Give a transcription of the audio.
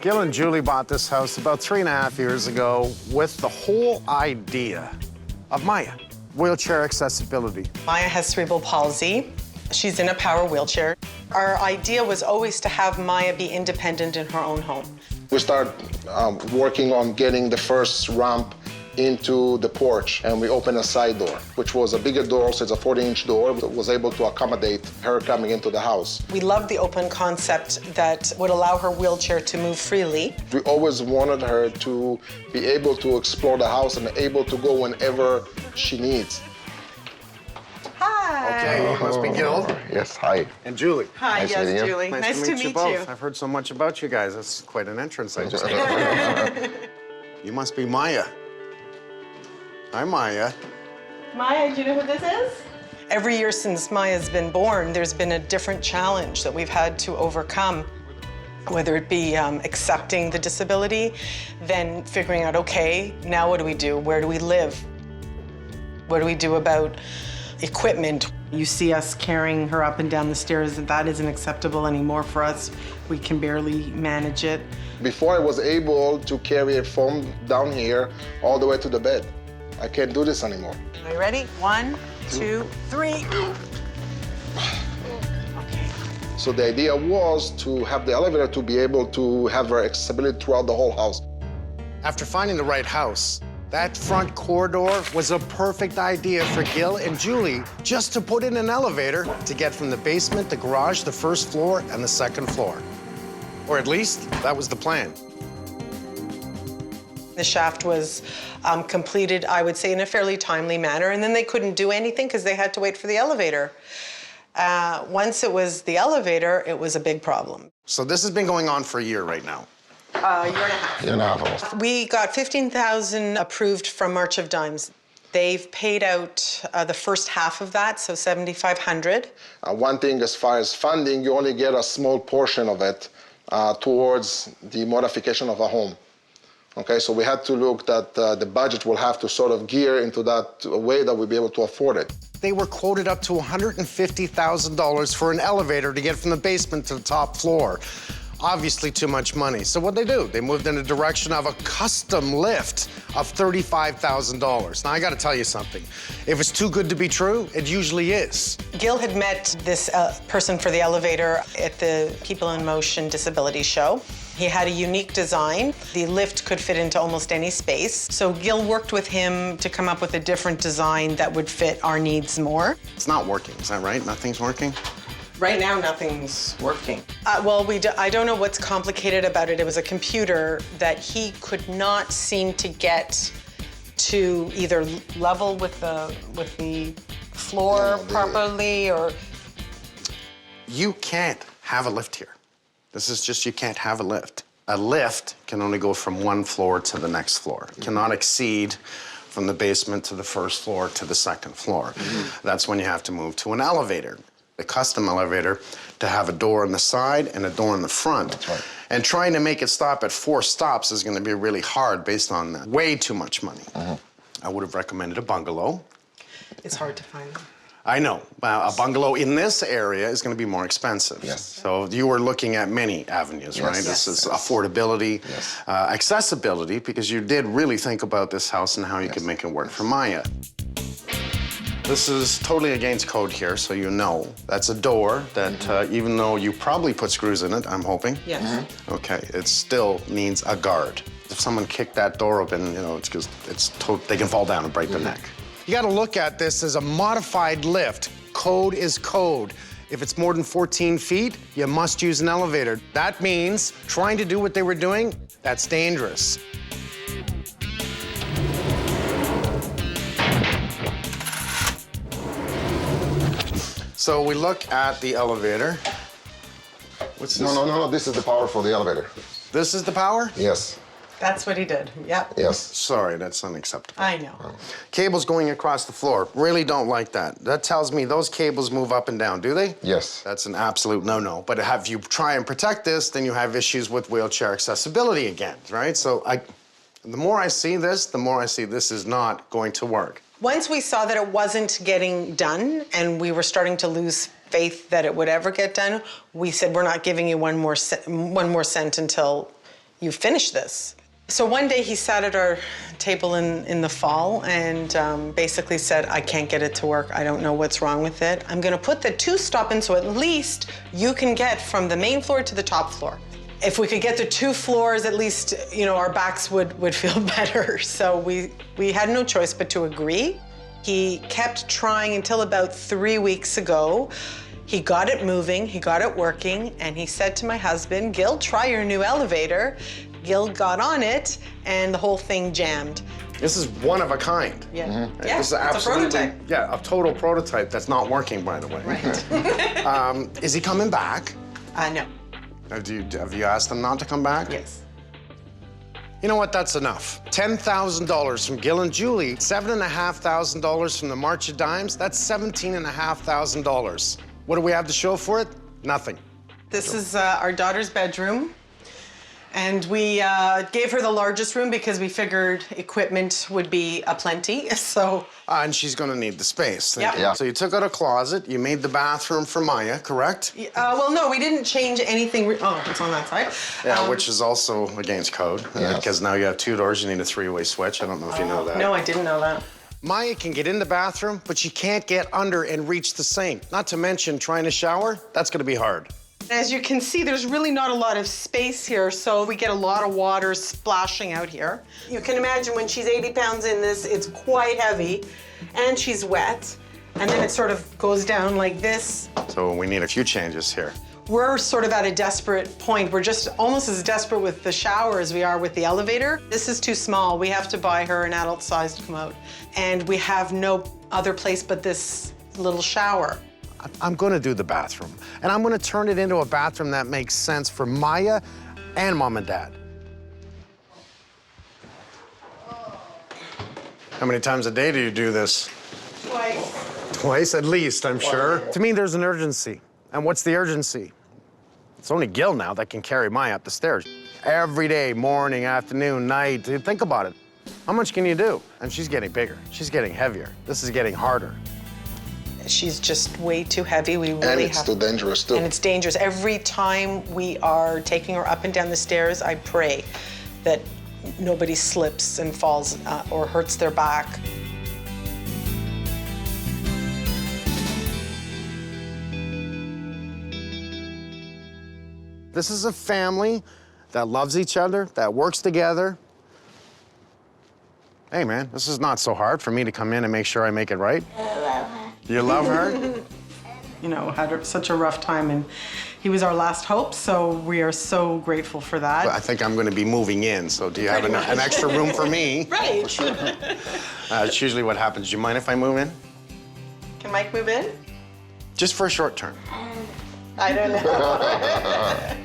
Gill and Julie bought this house about 3.5 years ago with the whole idea of Maya, wheelchair accessibility. Maya has cerebral palsy. She's in a power wheelchair. Our idea was always to have Maya be independent in her own home. We started working on getting the first ramp into the porch, and we opened a side door, which was a bigger door, so it's a 40-inch door that was able to accommodate her coming into the house. We love the open concept that would allow her wheelchair to move freely. We always wanted her to be able to explore the house and able to go whenever she needs. Hi. Okay, you must be Gill. Yes, hi. And Julie. Hi, Nice yes, meeting you. Julie. Nice to meet you both. I've heard so much about you guys. That's quite an entrance I just had. You must be Maya. Hi, Maya. Maya, do you know who this is? Every year since Maya's been born, there's been a different challenge that we've had to overcome, whether it be accepting the disability, then figuring out, okay, now what do we do? Where do we live? What do we do about equipment? You see us carrying her up and down the stairs, and that isn't acceptable anymore for us. We can barely manage it. Before I was able to carry it from down here all the way to the bed. I can't do this anymore. Are you ready? 1, 2, 3. Okay. So the idea was to have the elevator to be able to have her accessibility throughout the whole house. After finding the right house, that front corridor was a perfect idea for Gill and Julie just to put in an elevator to get from the basement, the garage, the first floor, and the second floor. Or at least, that was the plan. The shaft was completed, I would say, in a fairly timely manner, and then they couldn't do anything because they had to wait for the elevator. Once it was the elevator, it was a big problem. So this has been going on for a year right now. A year and a half. Year and a half almost. We got $15,000 approved from March of Dimes. They've paid out the first half of that, so $7,500. One thing as far as funding, you only get a small portion of it towards the modification of a home. Okay, so we had to look that the budget will have to sort of gear into that way that we'll be able to afford it. They were quoted up to $150,000 for an elevator to get from the basement to the top floor. Obviously too much money. So what'd they do? They moved in the direction of a custom lift of $35,000. Now, I gotta tell you something. If it's too good to be true, it usually is. Gill had met this person for the elevator at the People in Motion Disability Show. He had a unique design. The lift could fit into almost any space. So Gill worked with him to come up with a different design that would fit our needs more. It's not working, is that right? Nothing's working? Right now, nothing's working. Well, I don't know what's complicated about it. It was a computer that he could not seem to get to either level with the floor properly, or... You can't have a lift here. This is just, you can't have a lift. A lift can only go from one floor to the next floor. It cannot exceed from the basement to the first floor to the second floor. That's when you have to move to an elevator. A custom elevator to have a door on the side and a door in the front. That's right. And trying to make it stop at 4 stops is going to be really hard based on that. Way too much money. I would have recommended a bungalow. It's hard to find them. I know. A bungalow in this area is going to be more expensive. Yes. So you were looking at many avenues, right? Yes. This is affordability, accessibility, because you did really think about this house and how you could make it work for Maya. This is totally against code here, so you know. That's a door that, even though you probably put screws in it, I'm hoping. Yes. Okay, it still needs a guard. If someone kicked that door open, you know, it's because they can fall down and break their neck. You gotta look at this as a modified lift. Code is code. If it's more than 14 feet, you must use an elevator. That means trying to do what they were doing, that's dangerous. So we look at the elevator. What's this? No, this is the power for the elevator. This is the power? Yes. That's what he did. Yep. Yes. Sorry, that's unacceptable. I know. Cables going across the floor. Really don't like that. That tells me those cables move up and down, do they? Yes. That's an absolute no-no. But if you try and protect this, then you have issues with wheelchair accessibility again, right? So the more I see this, the more I see this is not going to work. Once we saw that it wasn't getting done and we were starting to lose faith that it would ever get done, we said, we're not giving you one more cent until you finish this. So one day he sat at our table in the fall and basically said, I can't get it to work. I don't know what's wrong with it. I'm gonna put the two-stop in so at least you can get from the main floor to the top floor. If we could get to 2 floors, at least, you know, our backs would feel better. So we had no choice but to agree. He kept trying until about 3 weeks ago. He got it moving, he got it working, and he said to my husband, Gill, try your new elevator. Gill got on it, and the whole thing jammed. This is one of a kind. Yeah, This is it's a absolutely, prototype. yeah, a total prototype that's not working, by the way. Right. Is he coming back? No. Have you asked him not to come back? Yes. You know what, that's enough. $10,000 from Gill and Julie, $7,500 from the March of Dimes, that's $17,500. What do we have to show for it? Nothing. This is our daughter's bedroom. And we gave her the largest room because we figured equipment would be aplenty, so. And she's gonna need the space. Yep. Yeah. So you took out a closet, you made the bathroom for Maya, correct? Well, no, we didn't change anything. Oh, it's on that side. Yeah, which is also against code, Yes. because now you have 2 doors, you need a 3-way switch. I don't know if you know that. No, I didn't know that. Maya can get in the bathroom, but she can't get under and reach the sink. Not to mention trying to shower, that's gonna be hard. As you can see, there's really not a lot of space here, so we get a lot of water splashing out here. You can imagine when she's 80 pounds in this, it's quite heavy, and she's wet, and then it sort of goes down like this. So we need a few changes here. We're sort of at a desperate point. We're just almost as desperate with the shower as we are with the elevator. This is too small. We have to buy her an adult-sized commode, and we have no other place but this little shower. I'm gonna do the bathroom, and I'm gonna turn it into a bathroom that makes sense for Maya and Mom and Dad. How many times a day do you do this? Twice. Twice at least, I'm sure. To me, there's an urgency. And what's the urgency? It's only Gill now that can carry Maya up the stairs. Every day, morning, afternoon, night. Think about it. How much can you do? And she's getting bigger. She's getting heavier. This is getting harder. She's just way too heavy. We really And it's have. too dangerous, too. And it's dangerous. Every time we are taking her up and down the stairs, I pray that nobody slips and falls or hurts their back. This is a family that loves each other, that works together. Hey, man, this is not so hard for me to come in and make sure I make it right. I love her. You love her? You know, had such a rough time, and he was our last hope, so we are so grateful for that. I think I'm going to be moving in, so do you have an extra room for me? Right. It's usually what happens. Do you mind if I move in? Can Mike move in? Just for a short term. I don't know.